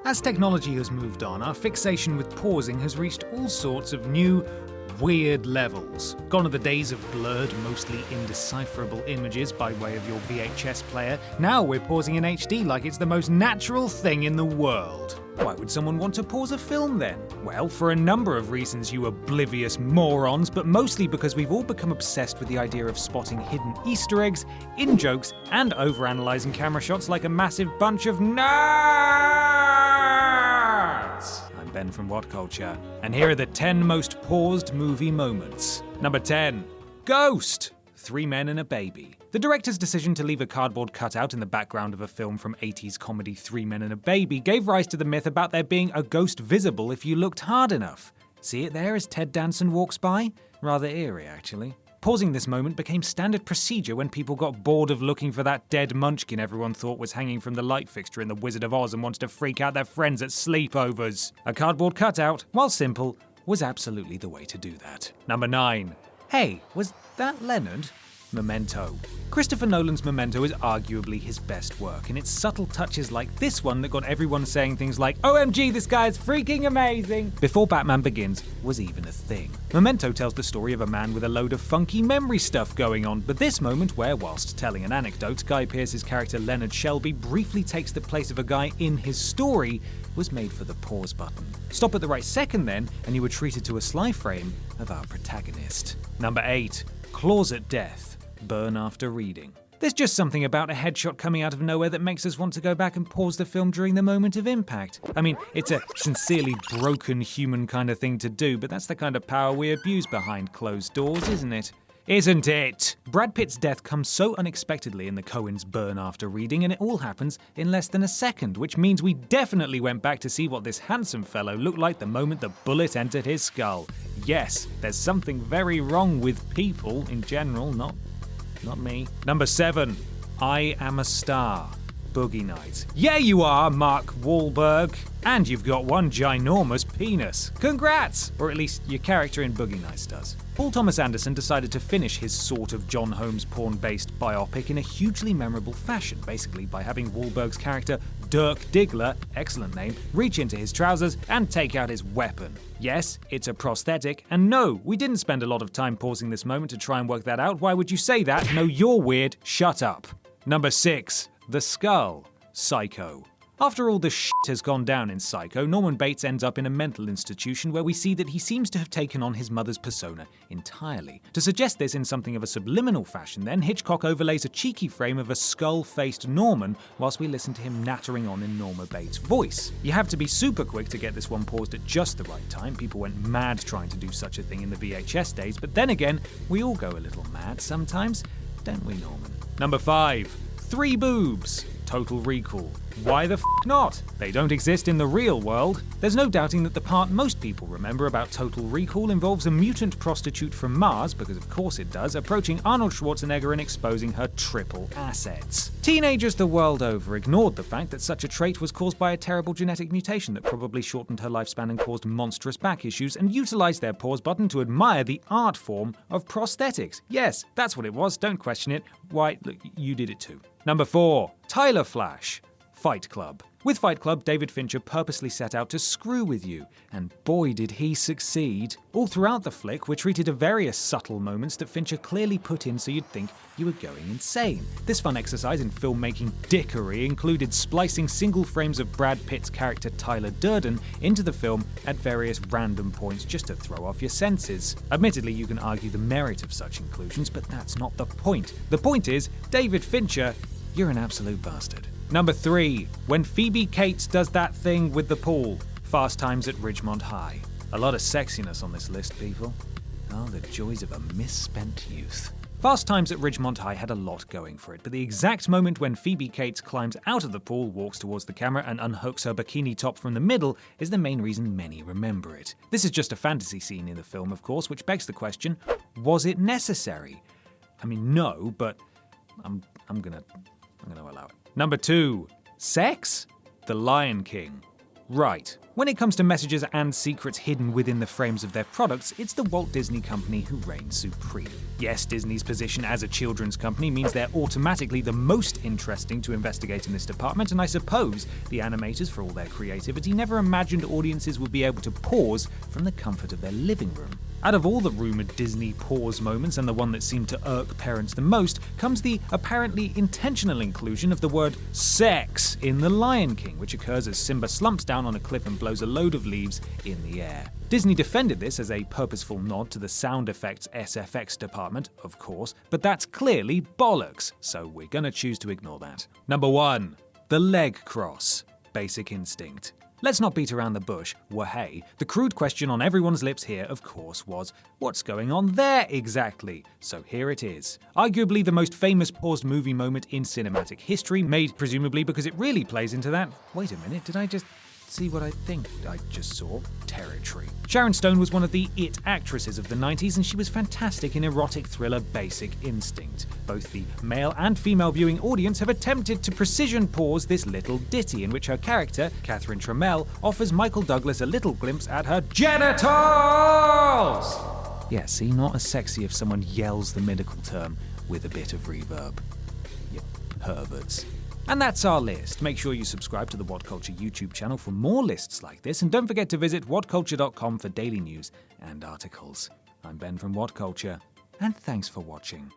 As technology has moved on, our fixation with pausing has reached all sorts of new, weird levels. Gone are the days of blurred, mostly indecipherable images by way of your VHS player. Now we're pausing in HD like it's the most natural thing in the world. Why would someone want to pause a film then? Well, for a number of reasons, you oblivious morons, but mostly because we've all become obsessed with the idea of spotting hidden Easter eggs, in-jokes, and overanalyzing camera shots like a massive bunch of nerds! I'm Ben from Whatculture, and here are the 10 most paused movie moments. Number 10. Ghost! 3 men and a baby. The director's decision to leave a cardboard cutout in the background of a film from 80s comedy 3 Men and a Baby gave rise to the myth about there being a ghost visible if you looked hard enough. See it there as Ted Danson walks by? Rather eerie, actually. Pausing this moment became standard procedure when people got bored of looking for that dead munchkin everyone thought was hanging from the light fixture in The Wizard of Oz and wanted to freak out their friends at sleepovers. A cardboard cutout, while simple, was absolutely the way to do that. Number 9. Hey, was that Leonard? Memento. Christopher Nolan's Memento is arguably his best work, and it's subtle touches like this one that got everyone saying things like, OMG, this guy is freaking amazing, before Batman Begins was even a thing. Memento tells the story of a man with a load of funky memory stuff going on, but this moment where, whilst telling an anecdote, Guy Pearce's character Leonard Shelby briefly takes the place of a guy in his story was made for the pause button. Stop at the right second then, and you were treated to a sly frame of our protagonist. Number 8. Closet Death. Burn after reading. There's just something about a headshot coming out of nowhere that makes us want to go back and pause the film during the moment of impact. I mean, it's a sincerely broken human kind of thing to do, but that's the kind of power we abuse behind closed doors, isn't it? Isn't it? Brad Pitt's death comes so unexpectedly in the Coens' Burn After Reading, and it all happens in less than a second, which means we definitely went back to see what this handsome fellow looked like the moment the bullet entered his skull. Yes, there's something very wrong with people in general, not me. Number 7. I Am a Star. Boogie Nights. Yeah, you are, Mark Wahlberg. And you've got one ginormous penis. Congrats! Or at least your character in Boogie Nights does. Paul Thomas Anderson decided to finish his sort of John Holmes porn-based biopic in a hugely memorable fashion, basically by having Wahlberg's character Dirk Diggler, excellent name, reach into his trousers and take out his weapon. Yes, it's a prosthetic, and no, we didn't spend a lot of time pausing this moment to try and work that out. Why would you say that? No, you're weird. Shut up. Number 6. The Skull. Psycho. After all the shit has gone down in Psycho, Norman Bates ends up in a mental institution where we see that he seems to have taken on his mother's persona entirely. To suggest this in something of a subliminal fashion then, Hitchcock overlays a cheeky frame of a skull-faced Norman whilst we listen to him nattering on in Norma Bates' voice. You have to be super quick to get this one paused at just the right time. People went mad trying to do such a thing in the VHS days, but then again, we all go a little mad sometimes, don't we, Norman? Number 5. 3 boobs. Total Recall. Why the f*** not? They don't exist in the real world. There's no doubting that the part most people remember about Total Recall involves a mutant prostitute from Mars, because of course it does, approaching Arnold Schwarzenegger and exposing her triple assets. Teenagers the world over ignored the fact that such a trait was caused by a terrible genetic mutation that probably shortened her lifespan and caused monstrous back issues, and utilized their pause button to admire the art form of prosthetics. Yes, that's what it was, don't question it. Why, look, you did it too. Number 4. Tyler Flash. Fight Club. With Fight Club, David Fincher purposely set out to screw with you, and boy did he succeed. All throughout the flick, we're treated to various subtle moments that Fincher clearly put in so you'd think you were going insane. This fun exercise in filmmaking dickery included splicing single frames of Brad Pitt's character Tyler Durden into the film at various random points just to throw off your senses. Admittedly, you can argue the merit of such inclusions, but that's not the point. The point is, David Fincher, you're an absolute bastard. Number 3. When Phoebe Cates does that thing with the pool. Fast Times at Ridgemont High. A lot of sexiness on this list, people. Oh, the joys of a misspent youth. Fast Times at Ridgemont High had a lot going for it, but the exact moment when Phoebe Cates climbs out of the pool, walks towards the camera, and unhooks her bikini top from the middle is the main reason many remember it. This is just a fantasy scene in the film, of course, which begs the question, was it necessary? I mean, no, but I'm gonna allow it. Number 2. Sex? The Lion King. Right. When it comes to messages and secrets hidden within the frames of their products, it's the Walt Disney Company who reigns supreme. Yes, Disney's position as a children's company means they're automatically the most interesting to investigate in this department, and I suppose the animators, for all their creativity, never imagined audiences would be able to pause from the comfort of their living room. Out of all the rumoured Disney pause moments, and the one that seemed to irk parents the most, comes the apparently intentional inclusion of the word sex in The Lion King, which occurs as Simba slumps down on a cliff and blows a load of leaves in the air. Disney defended this as a purposeful nod to the sound effects SFX department, of course, but that's clearly bollocks, so we're gonna choose to ignore that. Number 1. The leg cross. Basic instinct. Let's not beat around the bush, wahey. The crude question on everyone's lips here, of course, was, what's going on there exactly? So here it is. Arguably the most famous paused movie moment in cinematic history, made presumably because it really plays into that, wait a minute, did I just see what I think I just saw? Territory. Sharon Stone was one of the it actresses of the 90s, and she was fantastic in erotic thriller Basic Instinct. Both the male and female viewing audience have attempted to precision pause this little ditty in which her character, Catherine Trammell, offers Michael Douglas a little glimpse at her genitals! Yeah, see, not as sexy if someone yells the medical term with a bit of reverb. You perverts. And that's our list. Make sure you subscribe to the Whatculture YouTube channel for more lists like this, and don't forget to visit whatculture.com for daily news and articles. I'm Ben from Whatculture, and thanks for watching.